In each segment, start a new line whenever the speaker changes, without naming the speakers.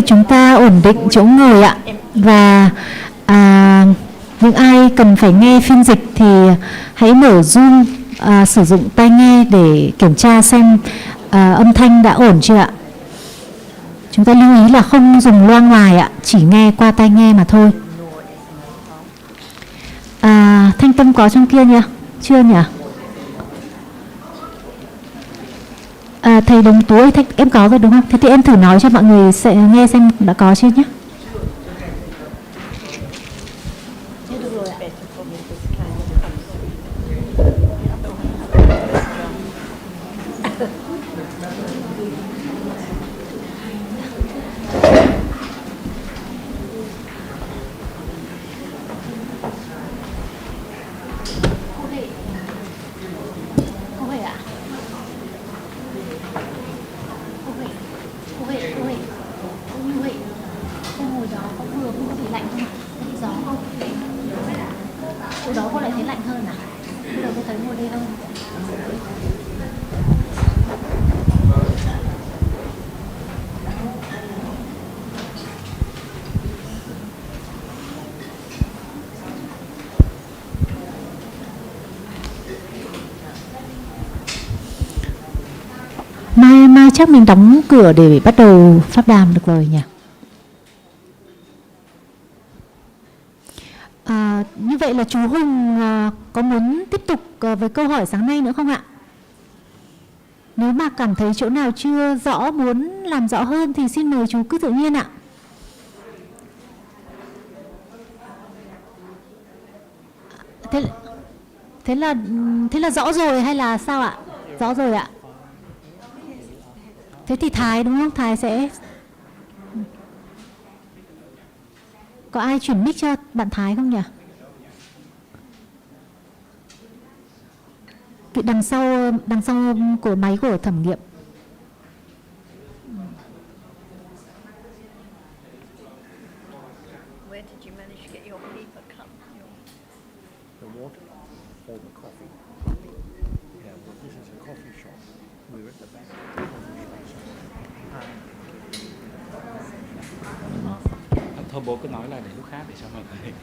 Chúng ta ổn định chỗ ngồi ạ. Và những ai cần phải nghe phiên dịch thì hãy mở Zoom, sử dụng tai nghe để kiểm tra xem âm thanh đã ổn chưa ạ. Chúng ta lưu ý là không dùng loa ngoài ạ, chỉ nghe qua tai nghe mà thôi. Thanh Tâm có trong kia nhỉ? Chưa nhỉ? Thầy Đồng Tú ơi, em có rồi đúng không? Thế thì em thử nói cho mọi người sẽ nghe xem đã có chưa nhé. Mai chắc mình đóng cửa để bắt đầu pháp đàm được rồi nhỉ? Như vậy là chú Hùng có muốn tiếp tục với câu hỏi sáng nay nữa không ạ? Nếu mà cảm thấy chỗ nào chưa rõ, muốn làm rõ hơn thì xin mời chú cứ tự nhiên ạ. Thế là rõ rồi hay là sao ạ? Rõ rồi ạ. Thế thì Thái đúng không? Thái sẽ... Có ai chuyển mic cho bạn Thái không nhỉ? Đằng sau của máy của thẩm nghiệm.
Thôi bố cứ nói là để lúc khác để cho mọi người.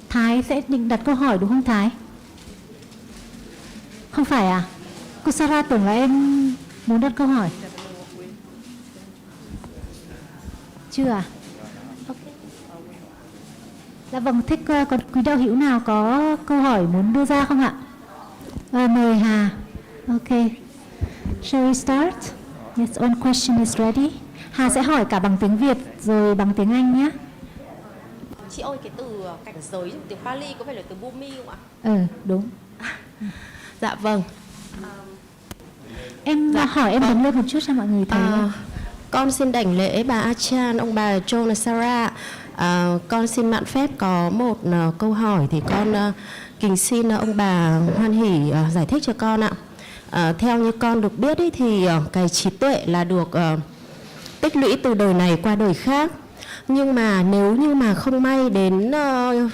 Thái sẽ định đặt câu hỏi đúng không Thái? Không phải à? Cô Sarah tưởng là em muốn đặt câu hỏi. Chưa à? Okay. Dạ vâng, thế có quý đạo hữu nào có câu hỏi muốn đưa ra không ạ? Mời Hà. Ok. Shall we start? Yes, one question is ready. Hà sẽ hỏi cả bằng tiếng Việt rồi bằng tiếng Anh nhé.
Chị ơi, cái từ cảnh giới trong tiếng Pali có phải là từ Bumi không ạ?
Đúng.
Dạ vâng.
Em hỏi em đứng lên một chút cho mọi người thấy.
Con xin đảnh lễ bà Achan, ông bà John Sarah. Con xin mạn phép có một câu hỏi thì con kính xin ông bà hoan hỉ giải thích cho con ạ. Theo như con được biết ý, thì cái trí tuệ là được tích lũy từ đời này qua đời khác. Nhưng mà nếu như mà không may đến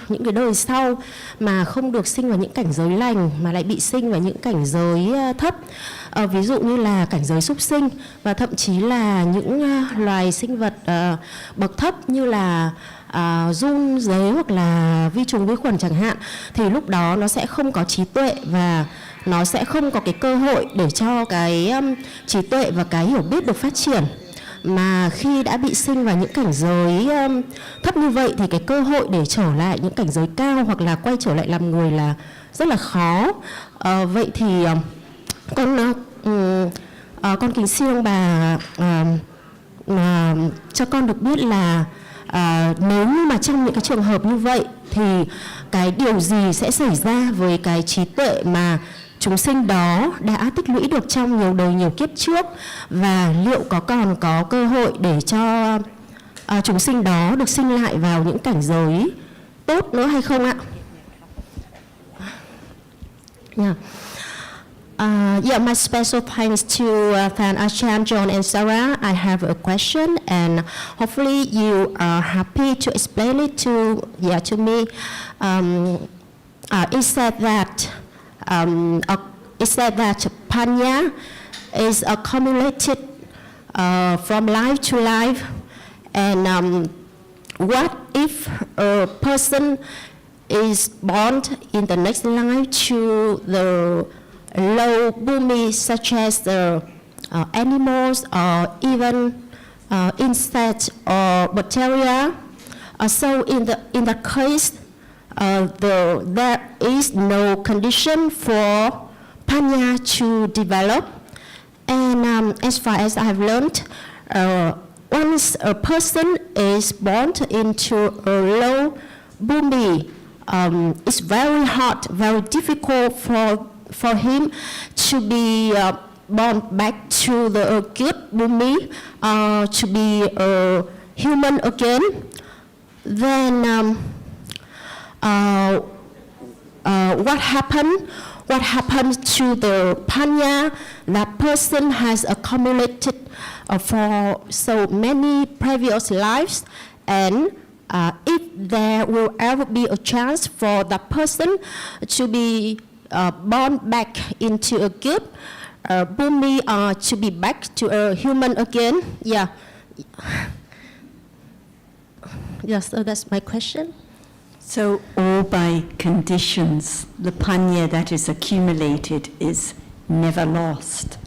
những cái đời sau mà không được sinh vào những cảnh giới lành mà lại bị sinh vào những cảnh giới thấp, ví dụ như là cảnh giới súc sinh và thậm chí là những loài sinh vật bậc thấp như là giun, dế hoặc là vi trùng vi khuẩn chẳng hạn, thì lúc đó nó sẽ không có trí tuệ và nó sẽ không có cái cơ hội để cho cái trí tuệ và cái hiểu biết được phát triển. Mà khi đã bị sinh vào những cảnh giới thấp như vậy thì cái cơ hội để trở lại những cảnh giới cao hoặc là quay trở lại làm người là rất là khó. Vậy thì Con kính xin ông bà cho con được biết là nếu như mà trong những cái trường hợp như vậy thì cái điều gì sẽ xảy ra với cái trí tuệ mà chúng sinh đó đã tích lũy được trong nhiều đời nhiều kiếp trước, và liệu còn có cơ hội để cho chúng sinh đó được sinh lại vào những cảnh giới tốt nữa hay không ạ? Yeah, my special thanks to Than Achan, John, and Sarah. I have a question, and hopefully you are happy to explain it to me. It said that panya is accumulated from life to life, and what if a person is born in the next life to the low bhumi, such as the animals or even insects or bacteria? So in the case, there is no condition for panya to develop. And as far as I have learned, once a person is born into a low bhumi, it's very hard, very difficult for him to be born back to the good bhumi, to be a human again. Then what happened to the panya that person has accumulated for so many previous lives, and if there will ever be a chance for that person to be born back into a good bhumi, or to be back to a human again? So that's my question.
So all by conditions, the panya that is accumulated is never lost.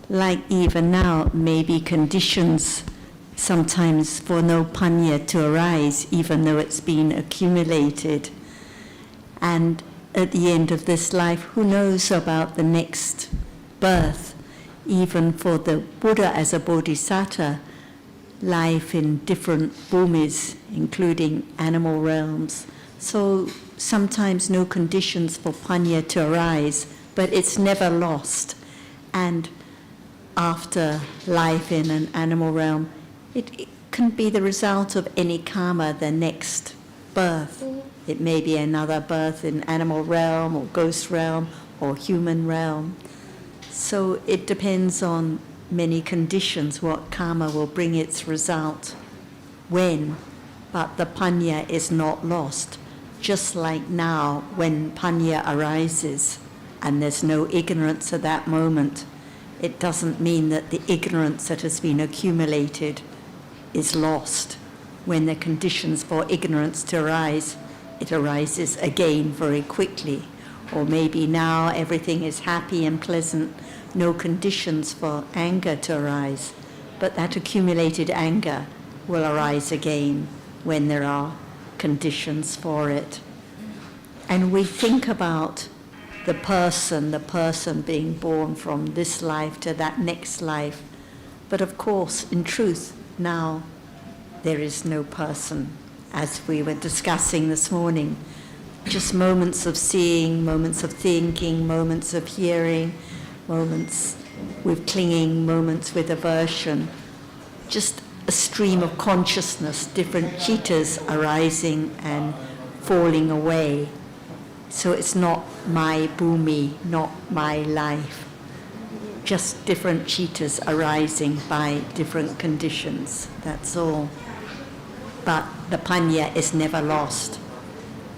Like even now, maybe conditions sometimes for no panya to arise, even though it's been accumulated. And at the end of this life, who knows about the next birth? Even for the Buddha as a bodhisattva, life in different bhumis, including animal realms. So sometimes no conditions for panya to arise, but it's never lost. And after life in an animal realm, it can be the result of any karma, the next birth. It may be another birth in animal realm or ghost realm or human realm. So it depends on many conditions what karma will bring its result when, but the panya is not lost. Just like now when panya arises and there's no ignorance at that moment, it doesn't mean that the ignorance that has been accumulated is lost. When the conditions for ignorance to arise, it arises again very quickly. Or maybe now everything is happy and pleasant, no conditions for anger to arise, but that accumulated anger will arise again when there are conditions for it. And we think about the person being born from this life to that next life. But of course, in truth, now there is no person, as we were discussing this morning. Just moments of seeing, moments of thinking, moments of hearing, moments with clinging, moments with aversion. Just a stream of consciousness, different chittas arising and falling away. So it's not my bhumi, not my life. Just different chittas arising by different conditions, that's all. But the panya is never lost.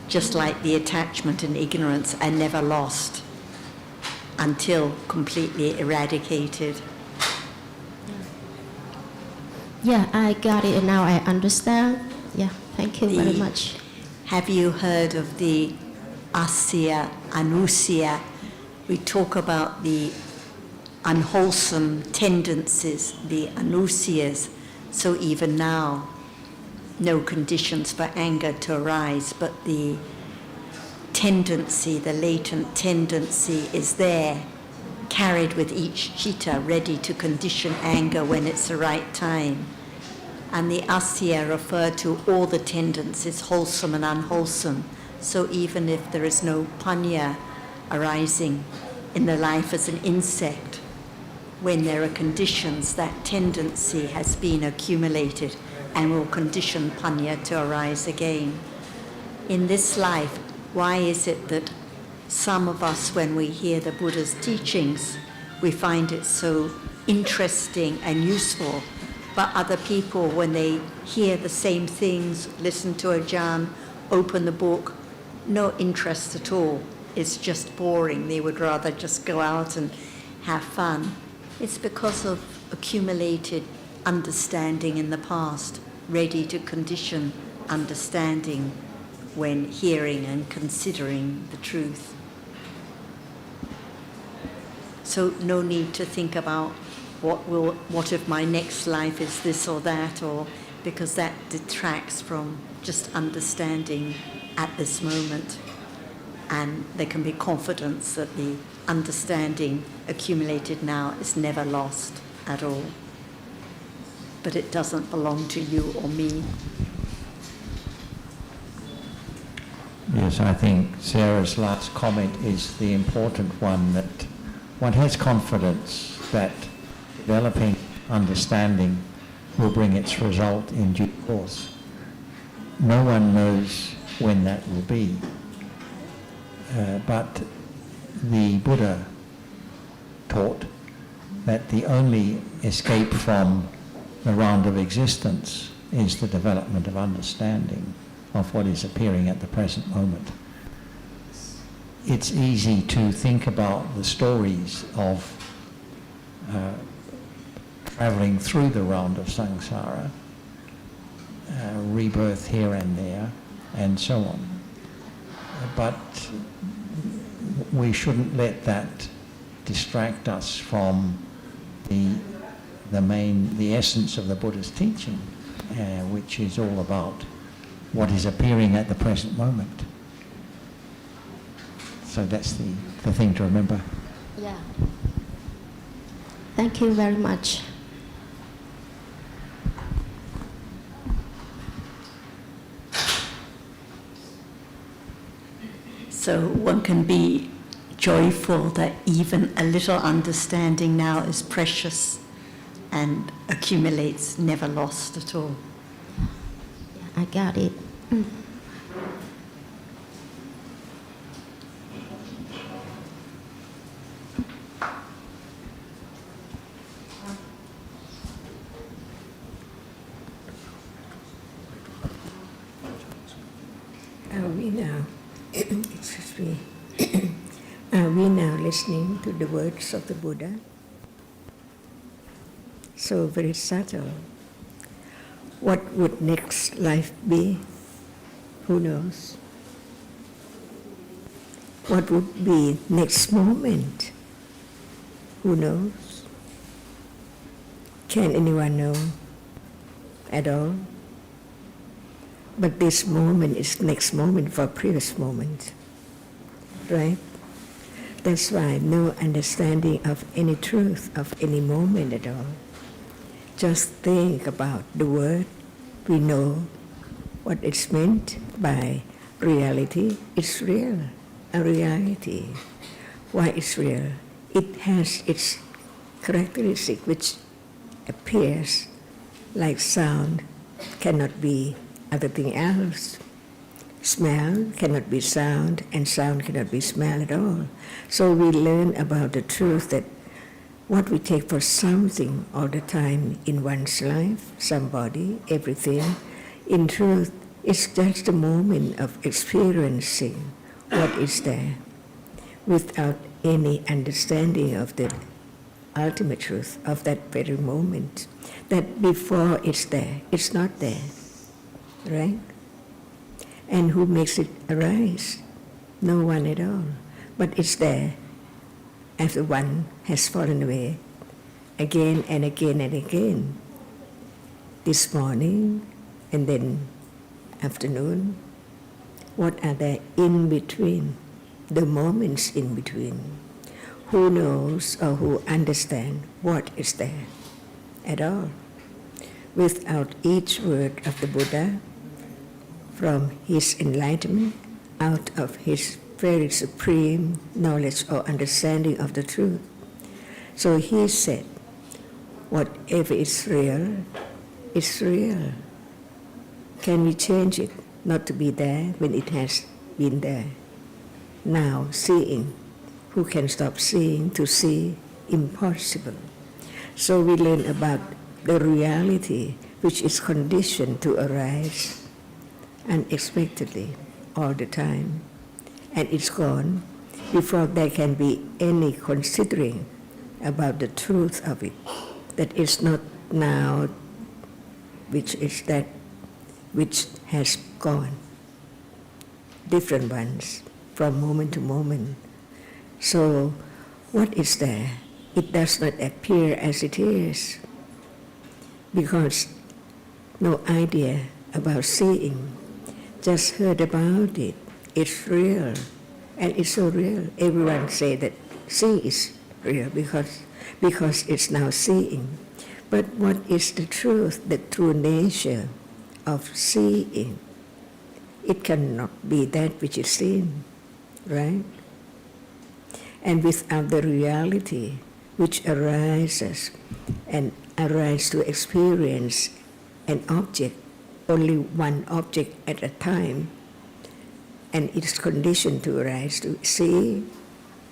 Just like the attachment and ignorance are never lost until completely eradicated.
Yeah, I got it and now I understand. Yeah, thank you very much.
Have you heard of the asya, anusya? We talk about the unwholesome tendencies, the anusyas. So even now, no conditions for anger to arise, but the tendency, the latent tendency is there carried with each chitta, ready to condition anger when it's the right time. And the asya refer to all the tendencies, wholesome and unwholesome. So even if there is no panya arising in the life as an insect, when there are conditions, that tendency has been accumulated and will condition panya to arise again. In this life, why is it that some of us, when we hear the Buddha's teachings, we find it so interesting and useful, but other people, when they hear the same things, listen to Ajahn, open the book, no interest at all. It's just boring. They would rather just go out and have fun. It's because of accumulated understanding in the past, ready to condition understanding when hearing and considering the truth. So no need to think about what if my next life is this or that, or because that detracts from just understanding at this moment. And there can be confidence that the understanding accumulated now is never lost at all. But it doesn't belong to you or me.
Yes, I think Sarah's last comment is the important one, that one has confidence that developing understanding will bring its result in due course. No one knows when that will be. But the Buddha taught that the only escape from the round of existence is the development of understanding of what is appearing at the present moment. It's easy to think about the stories of travelling through the round of samsara, rebirth here and there, and so on. But we shouldn't let that distract us from the essence of the Buddha's teaching, which is all about what is appearing at the present moment. So that's the thing to remember.
Yeah. Thank you very much.
So one can be joyful that even a little understanding now is precious and accumulates, never lost at all.
I got it.
Are we now, excuse me, are we now listening to the words of the Buddha? So very subtle. What would next life be? Who knows? What would be next moment? Who knows? Can anyone know at all? But this moment is next moment for previous moment, right? That's why no understanding of any truth of any moment at all. Just think about the word. We know what it's meant by reality. It's real, a reality. Why it's real? It has its characteristic which appears like sound, cannot be other thing else. Smell cannot be sound, and sound cannot be smell at all. So we learn about the truth that what we take for something all the time in one's life, somebody, everything, in truth, it's just a moment of experiencing what is there without any understanding of the ultimate truth of that very moment. That before it's there, it's not there. Right? And who makes it arise? No one at all. But it's there after one has fallen away again and again and again. This morning and then afternoon. What are there in between? The moments in between. who knows or who understands what is there at all. Without each word of the Buddha, from his enlightenment, out of his very supreme knowledge or understanding of the truth. So he said, whatever is real, is real. Can we change it not to be there when it has been there? Now, seeing. Who can stop seeing to see? Impossible. So we learn about the reality which is conditioned to arise unexpectedly all the time. And it's gone before there can be any considering about the truth of it. That is not now, which is that which has gone. Different ones from moment to moment. So what is there? It does not appear as it is because no idea about seeing, just heard about it. It's real, and it's so real. Everyone say that seeing is real because it's now seeing. But what is the truth, the true nature of seeing? It cannot be that which is seen, right? And without the reality which arises and arises to experience an object, only one object at a time, and it's conditioned to arise to see.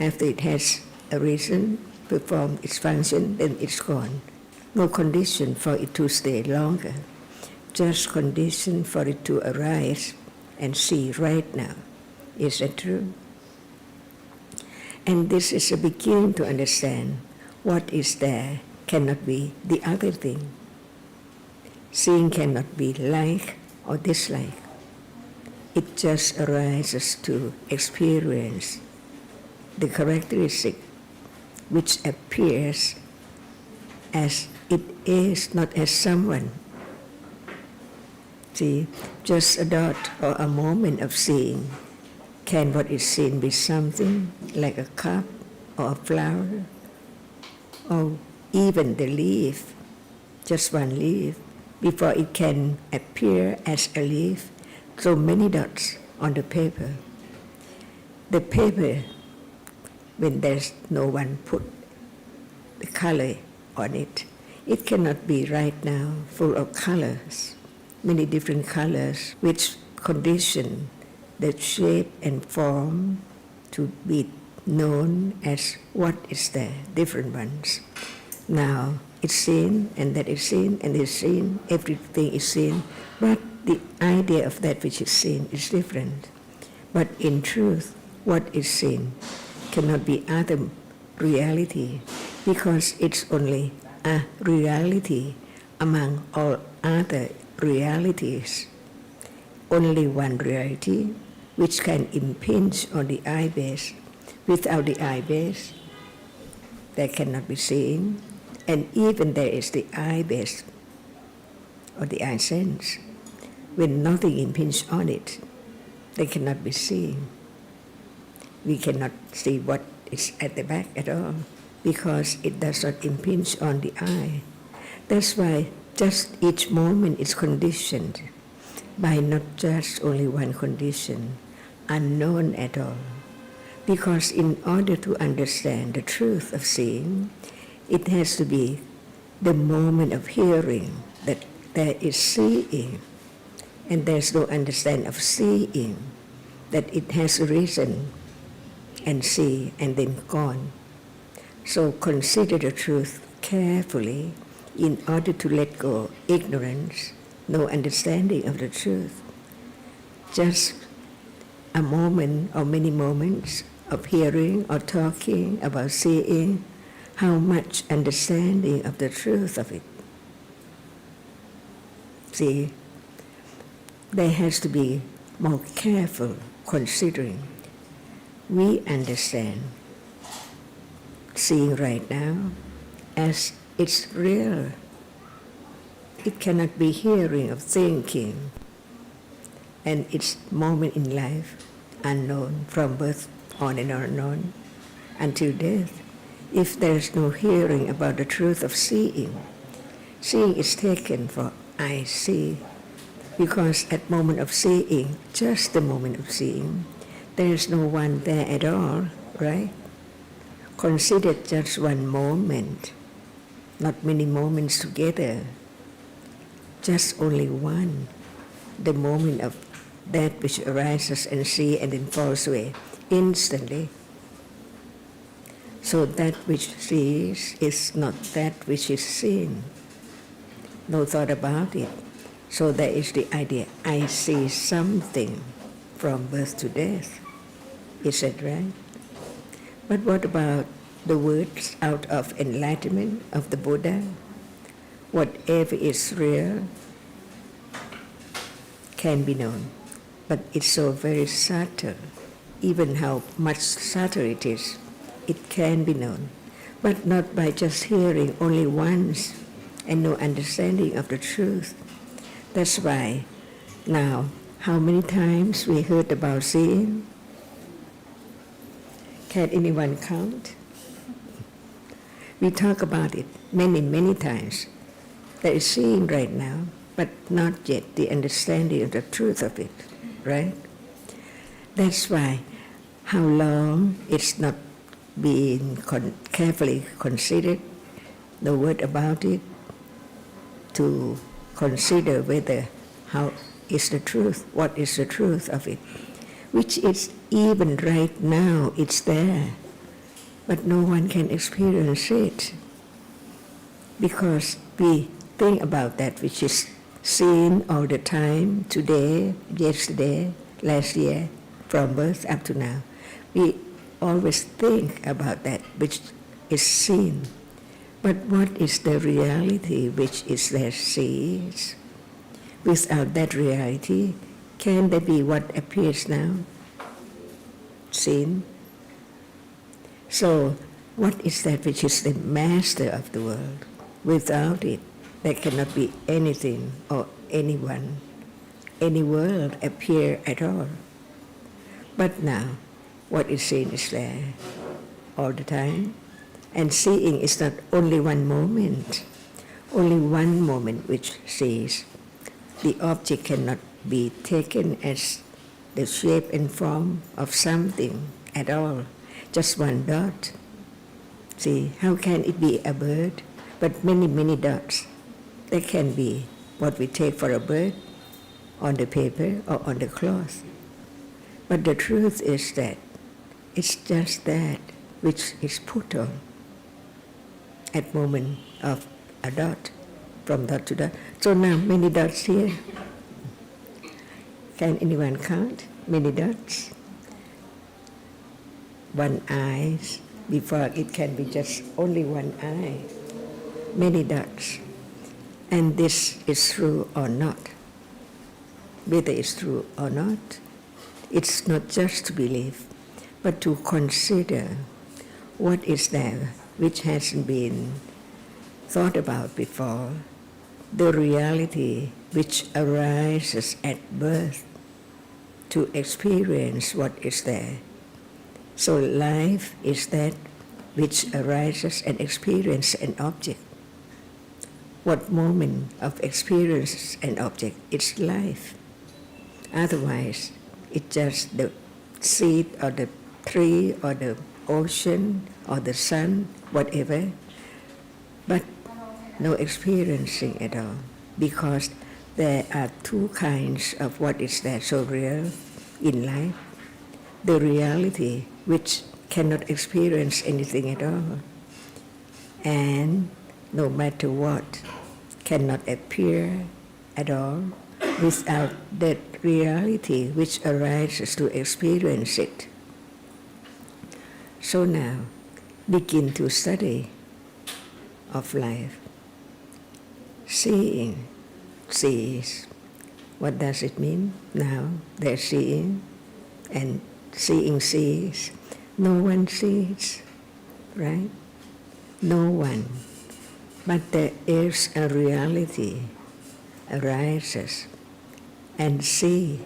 After it has arisen, performed its function, then it's gone. No condition for it to stay longer, just condition for it to arise and see right now. Is that true? And this is a beginning to understand what is there cannot be the other thing. Seeing cannot be like or dislike. It just arises to experience the characteristic which appears as it is, not as someone. See, just a dot or a moment of seeing. Can what is seen be something like a cup or a flower or even the leaf, just one leaf, before it can appear as a leaf? So many dots on the paper. The paper, when there's no one put the color on it, it cannot be right now full of colors, many different colors, which condition the shape and form to be known as what is there, different ones. Now it's seen, and that is seen, and is seen, everything is seen, but the idea of that which is seen is different. But in truth, what is seen cannot be other reality, because it's only a reality among all other realities. Only one reality which can impinge on the eye base. Without the eye base, there cannot be seen, and even there is the eye base or the eye sense. When nothing impinges on it, they cannot be seen. We cannot see what is at the back at all because it does not impinge on the eye. That's why just each moment is conditioned by not just only one condition, unknown at all. Because in order to understand the truth of seeing, it has to be the moment of hearing that there is seeing, and there's no understanding of seeing, that it has arisen and see and then gone. So consider the truth carefully in order to let go ignorance, no understanding of the truth. Just a moment or many moments of hearing or talking about seeing, how much understanding of the truth of it. See, there has to be more careful considering. We understand seeing right now as it's real. It cannot be hearing or thinking, and it's moment in life unknown from birth on and on until death. If there is no hearing about the truth of seeing, seeing is taken for I see, because at moment of seeing, just the moment of seeing, there is no one there at all, right? Consider just one moment, not many moments together, just only one, the moment of that which arises and see and then falls away instantly. So that which sees is not that which is seen. No thought about it. So there is the idea, I see something from birth to death. Is that right? But what about the words out of enlightenment of the Buddha? Whatever is real can be known. But it's so very subtle. Even how much subtle it is, it can be known. But not by just hearing only once and no understanding of the truth. That's why now, how many times we heard about seeing? Can anyone count? We talk about it many, many times. There is seeing right now, but not yet the understanding of the truth of it, right? That's why how long it's not being carefully considered, the word about it, to consider whether how is the truth, what is the truth of it, which is even right now, it's there, but no one can experience it because we think about that which is seen all the time, today, yesterday, last year, from birth up to now. We always think about that which is seen. But what is the reality which is there sees? Without that reality, can there be what appears now? Seen? So, what is that which is the master of the world? Without it, there cannot be anything or anyone, any world appear at all. But now, what is seen is there all the time. And seeing is not only one moment which sees. The object cannot be taken as the shape and form of something at all, just one dot. See, how can it be a bird? But many, many dots. There can be what we take for a bird on the paper or on the cloth. But the truth is that it's just that which is put on at moment of a dot, from dot to dot. So now many dots here. Can anyone count many dots? One eye, before it can be just only one eye. Many dots. And this is true or not. Whether it's true or not, it's not just to believe, but to consider what is there which hasn't been thought about before, the reality which arises at birth to experience what is there. So life is that which arises and experiences an object. What moment of experience an object? It's life. Otherwise, it's just the seed or the tree or the ocean or the sun, whatever, but no experiencing at all, because there are two kinds of what is there so real in life. The reality which cannot experience anything at all, and no matter what, cannot appear at all without that reality which arises to experience it. So now, begin to study of life. Seeing sees. What does it mean? Now they're seeing, and seeing sees. No one sees, right? No one. But there is a reality arises and see.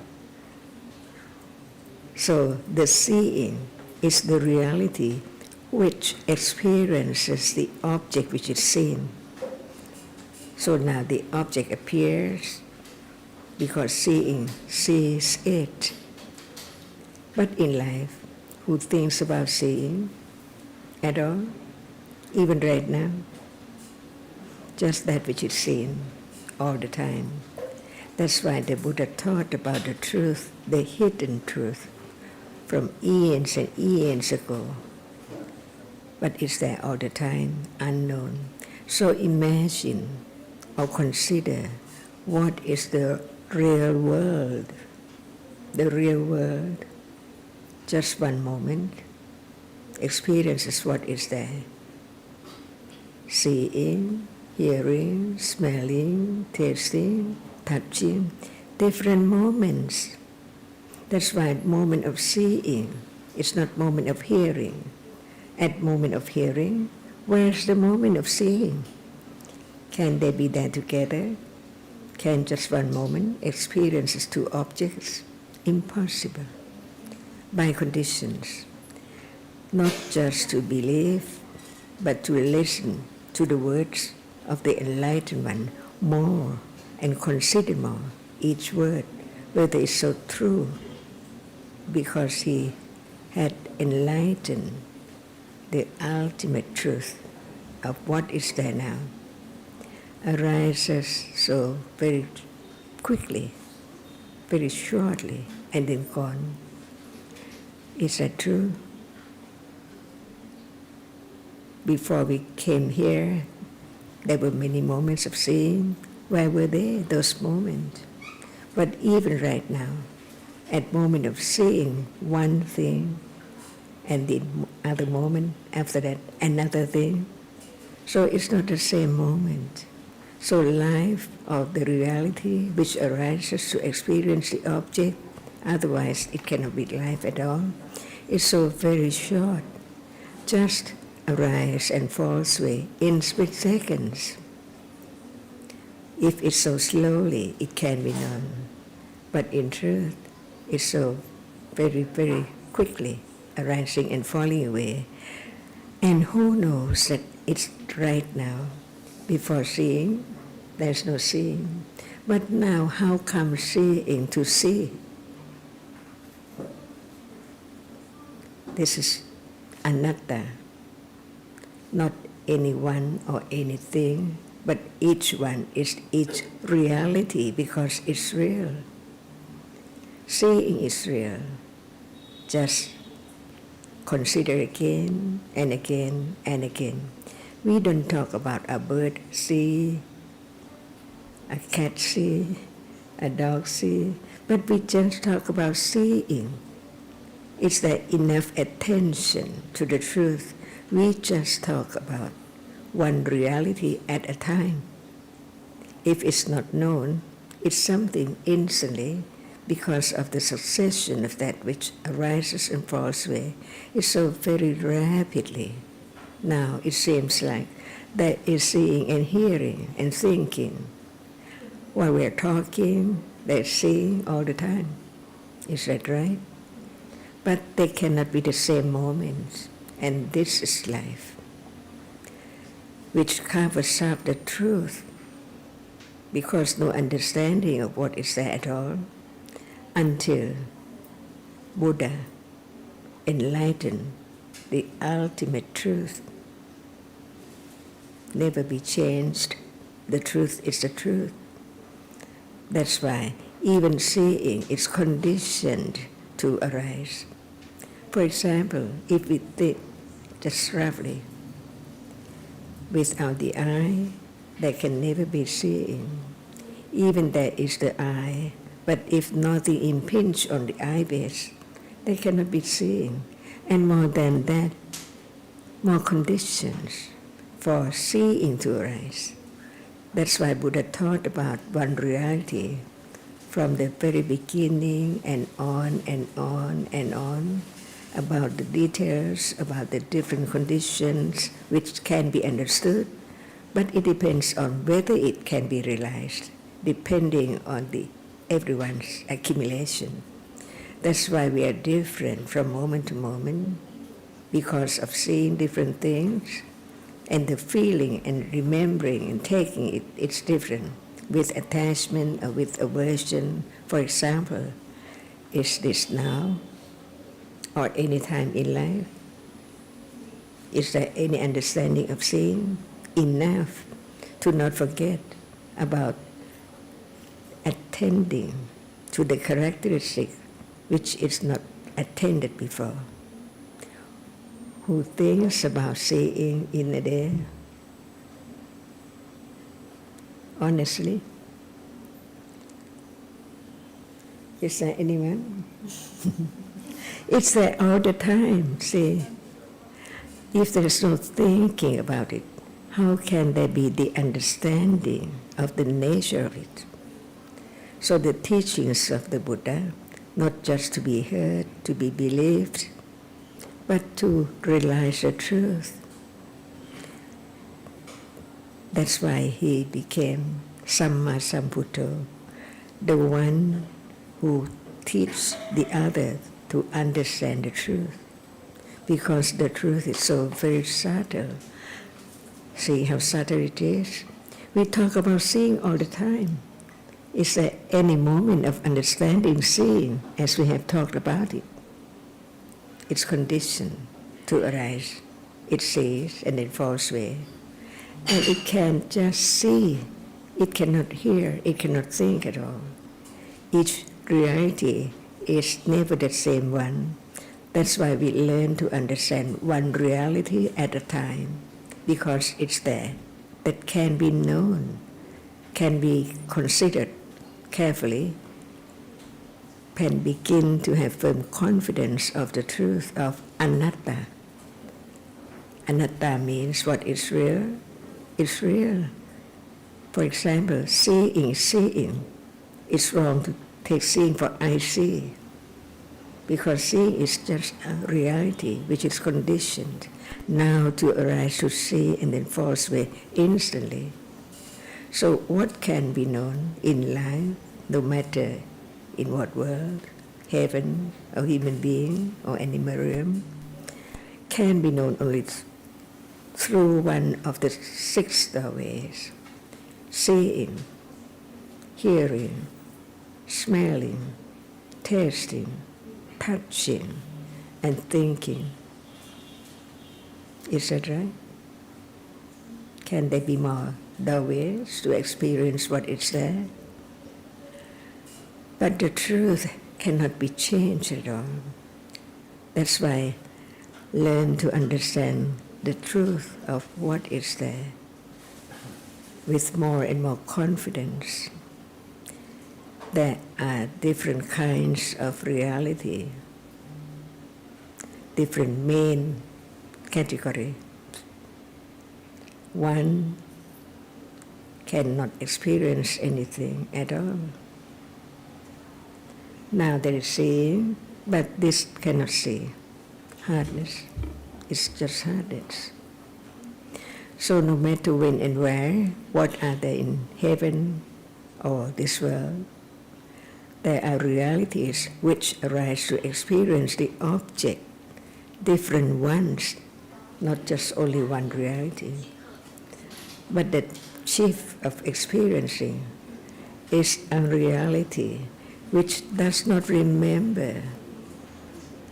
So the seeing is the reality which experiences the object which is seen. So now the object appears because seeing sees it. But in life, who thinks about seeing at all? Even right now? Just that which is seen all the time. That's why the Buddha taught about the truth, the hidden truth, from eons and eons ago. But it's there all the time, unknown. So imagine or consider what is the real world. The real world, just one moment, experiences what is there. Seeing, hearing, smelling, tasting, touching, different moments. That's why moment of seeing is not moment of hearing. At moment of hearing, where's the moment of seeing? Can they be there together? Can just one moment experiences two objects? Impossible. By conditions. Not just to believe, but to listen to the words of the enlightened one more and consider more each word, whether it's so true, because he had enlightened the ultimate truth of what is there now, arises so very quickly, very shortly, and then gone. Is that true? Before we came here, there were many moments of seeing. Where were they, those moments? But even right now, at moment of seeing one thing, and the other moment after that, another thing. So it's not the same moment. So life of the reality which arises to experience the object, otherwise it cannot be life at all, is so very short. Just arise and falls away in split seconds. If it's so slowly, it can be known. But in truth, it's so very, very quickly arising and falling away. And who knows that it's right now? Before seeing, there's no seeing. But now, how come seeing to see? This is anatta, not anyone or anything, but each one is each reality because it's real. Seeing is real. Just consider again and again and again. We don't talk about a bird see, a cat see, a dog see, but we just talk about seeing. Is there enough attention to the truth? We just talk about one reality at a time. If it's not known, it's something instantly because of the succession of that which arises and falls away. It's so very rapidly. Now it seems like there is seeing and hearing and thinking. While we're talking, they're seeing all the time. Is that right? But they cannot be the same moments. And this is life, which covers up the truth, because no understanding of what is there at all, until Buddha enlightened the ultimate truth. Never be changed. The truth is the truth. That's why even seeing is conditioned to arise. For example, if we think just roughly, without the eye, there can never be seeing. Even there is the eye, but if nothing impinges on the eye base, there cannot be seeing. And more than that, more conditions for seeing to arise. That's why Buddha taught about one reality from the very beginning and on and on and on, about the details, about the different conditions which can be understood, but it depends on whether it can be realized, depending on everyone's accumulation. That's why we are different from moment to moment, because of seeing different things, and the feeling and remembering and taking it, it's different. With attachment or with aversion, for example, is this now or any time in life? Is there any understanding of seeing enough to not forget about attending to the characteristic which is not attended before? Who thinks about seeing in a day? Honestly? Is there anyone? It's there all the time, see. If there's no thinking about it, how can there be the understanding of the nature of it? So the teachings of the Buddha, not just to be heard, to be believed, but to realize the truth. That's why he became Samma Sambuddho, the one who teaches the other to understand the truth. Because the truth is so very subtle. See how subtle it is? We talk about seeing all the time. Is there any moment of understanding seeing as we have talked about it? It's conditioned to arise. It sees and then falls away. And it can just see. It cannot hear. It cannot think at all. Each reality is never the same one. That's why we learn to understand one reality at a time, because it's there, that can be known, can be considered carefully, can begin to have firm confidence of the truth of anatta. Anatta means what is real, is real. For example, seeing is seeing. It's wrong to take seeing for I see, because seeing is just a reality which is conditioned now to arise to see and then falls away instantly. So what can be known in life, no matter in what world, heaven or human being or animal realm, can be known only through one of the 6 doorways: seeing, hearing, smelling, tasting, touching, and thinking. Is that right? Can there be more doorways to experience what is there? But the truth cannot be changed at all. That's why learn to understand the truth of what is there with more and more confidence. There are different kinds of reality, different main category. One cannot experience anything at all. Now there is seeing, but this cannot see. Hardness. It's just hardness. So no matter when and where, what are there in heaven or this world, there are realities which arise to experience the object, different ones, not just only one reality. But the chief of experiencing is a reality which does not remember,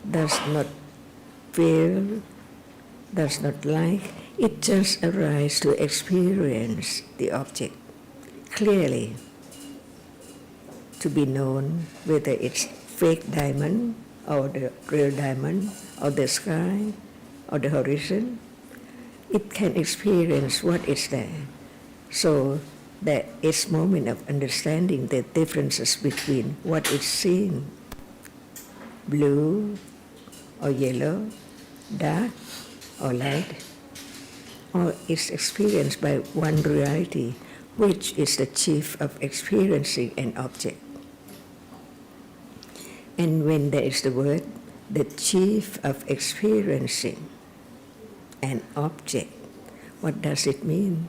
does not feel, does not like. It just arises to experience the object clearly, to be known whether it's fake diamond or the real diamond or the sky or the horizon. It can experience what is there. So there is moment of understanding the differences between what is seen, blue or yellow, dark or light, or is experienced by one reality, which is the chief of experiencing an object. And when there is the word, the chief of experiencing an object, what does it mean?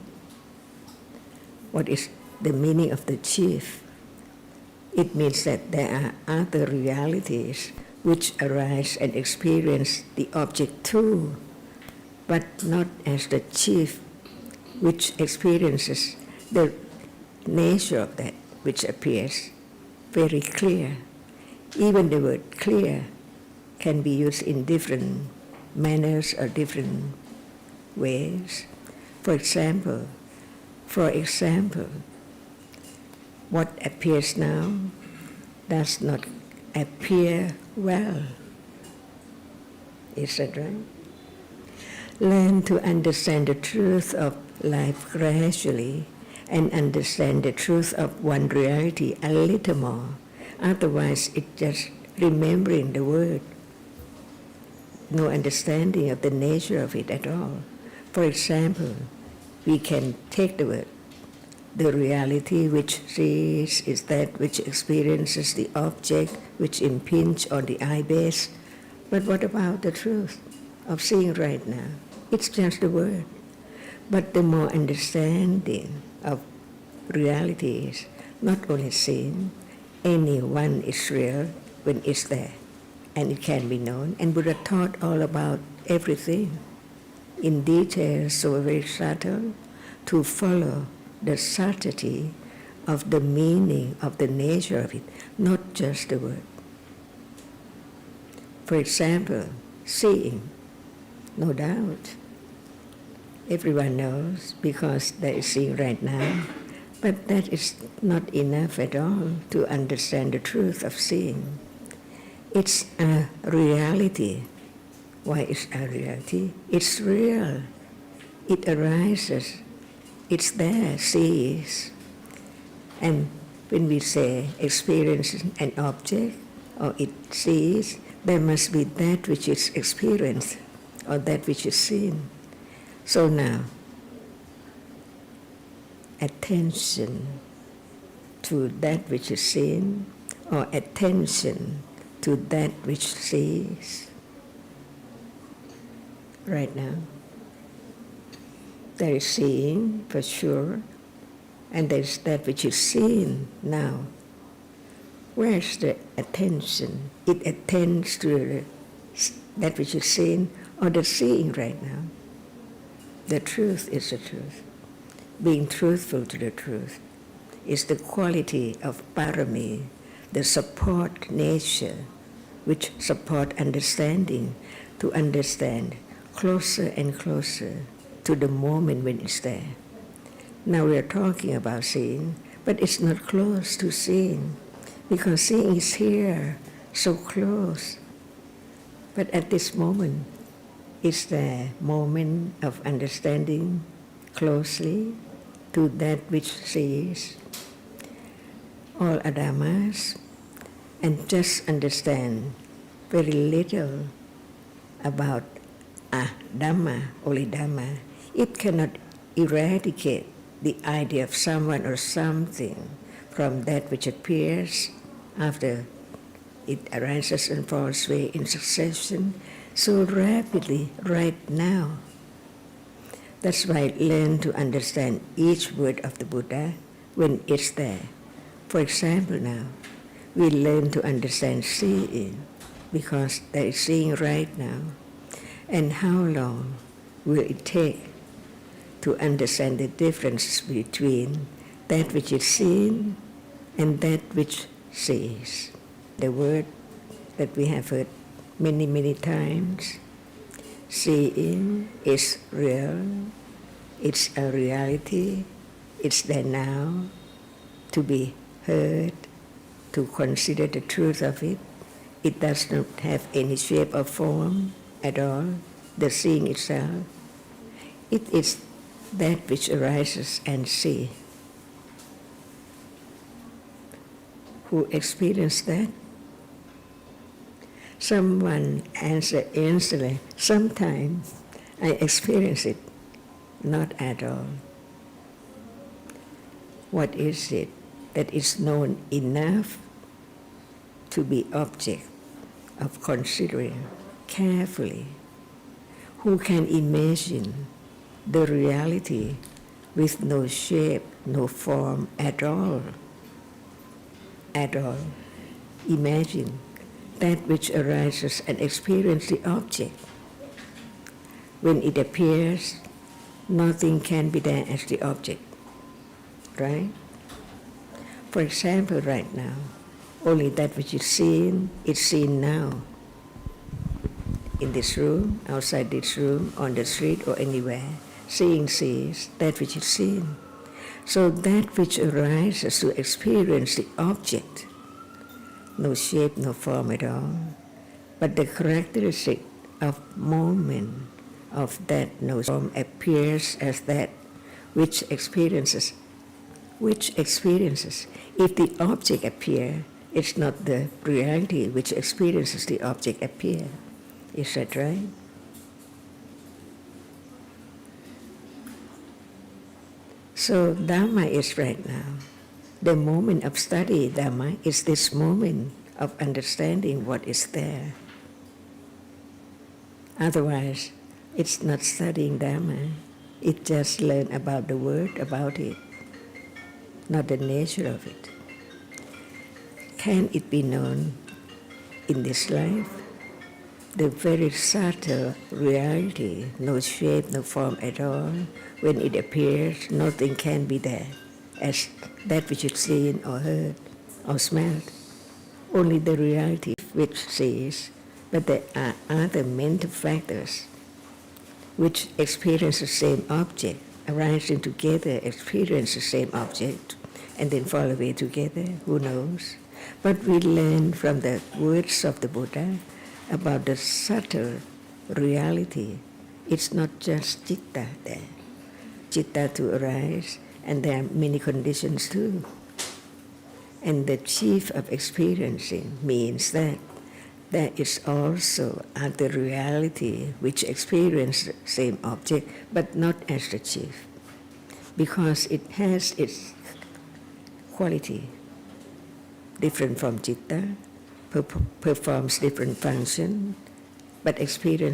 What is the meaning of the chief? It means that there are other realities which arise and experience the object too, but not as the chief, which experiences the nature of that which appears very clear. Even the word clear can be used in different manners or different ways. For example, what appears now does not appear well. Is that right? Learn to understand the truth of life gradually and understand the truth of one reality a little more. Otherwise, it's just remembering the word, no understanding of the nature of it at all. For example, we can take the word, the reality which sees is that which experiences the object which impinges on the eye base. But what about the truth of seeing right now? It's just a word. But the more understanding of reality is not only seeing, anyone is real when it's there, and it can be known. And Buddha taught all about everything in detail, so very subtle, to follow the subtlety of the meaning of the nature of it, not just the word. For example, seeing, no doubt. Everyone knows because they is seeing right now, but that is not enough at all to understand the truth of seeing. It's a reality. Why is a reality? It's real. It arises. It's there, sees. And when we say experiences an object or it sees, there must be that which is experienced or that which is seen. So now, attention to that which is seen or attention to that which sees. Right now, there is seeing for sure, and there is that which is seen now. Where's the attention? It attends to that which is seen or the seeing right now. The truth is the truth. Being truthful to the truth is the quality of parami, the support nature which support understanding, to understand closer and closer to the moment when it's there. Now we are talking about seeing, but it's not close to seeing, because seeing is here, so close. But at this moment, it's the moment of understanding closely to that which sees all Dhammas, and just understand very little about Dhamma, only Dhamma. It cannot eradicate the idea of someone or something from that which appears after it arises and falls away in succession so rapidly right now. That's why learn to understand each word of the Buddha when it's there. For example, now, we learn to understand seeing because there is seeing right now. And how long will it take to understand the difference between that which is seen and that which sees? The word that we have heard many, many times, seeing is real, it's a reality, it's there now, to be heard, to consider the truth of it. It does not have any shape or form at all, the seeing itself. It is that which arises and see. Who experienced that? Someone answered instantly, sometimes I experience it, not at all. What is it that is known enough to be object of considering carefully? Who can imagine the reality with no shape, no form at all? At all. Imagine that which arises and experience the object. When it appears, nothing can be there as the object, right? For example, right now, only that which is seen now. In this room, outside this room, on the street or anywhere, seeing sees that which is seen. So that which arises to experience the object, no shape, no form at all, but the characteristic of moment of that no form appears as that which experiences. If the object appear, it's not the reality which experiences the object appear. Is that right? So Dhamma is right now. The moment of study Dhamma is this moment of understanding what is there. Otherwise, it's not studying Dhamma. It just learn about the word, about it, not the nature of it. Can it be known in this life? The very subtle reality, no shape, no form at all, when it appears, nothing can be there as that which is seen or heard or smelled. Only the reality which sees, but there are other mental factors which experience the same object, arising together, experience the same object, and then fall away together, who knows? But we learn from the words of the Buddha about the subtle reality. It's not just citta there. Citta to arise, and there are many conditions too. And the chief of experiencing means that there is also other reality which experience the same object, but not as the chief, because it has its quality, different from citta, performs different function, but experience